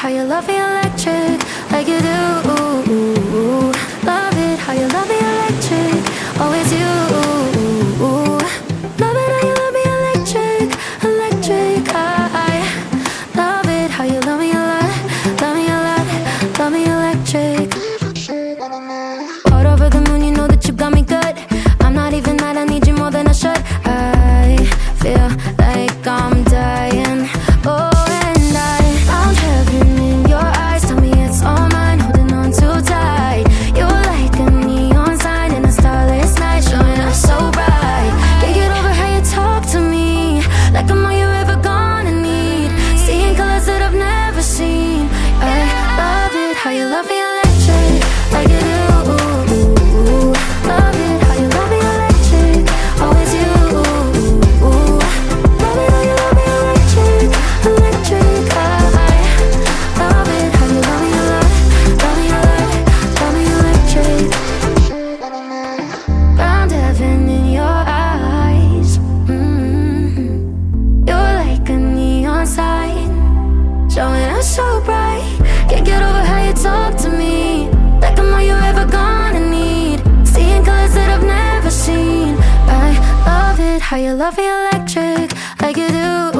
how you love me electric, like you do. Love it how you love me electric, always you. Love it how you love me electric, electric. I love it how you love me a lot, love me a lot, love me electric. All over the moon, you know that you got me good. I'm not even mad, I need you more than I should. I feel like I'm dying. Oh, and I found heaven in your eyes. Tell me it's all mine, holding on too tight. You're like a neon sign in a starless night, showing up so bright. Can't get over how you talk to me, like I'm all you're ever gonna need. Seeing colors that I've never seen. I love it how you love me electric, like you do. Love it how you love me electric, always you. Love it how you love me electric, electric. I love it how you love me a lot, love me a lot, love me electric. Found heaven in your eyes. You're like a neon sign, showing up so bright. Can't get over how you talk to me, like I'm all you're ever gonna need. Seeing colors that I've never seen. I love it how you love me electric, like you do.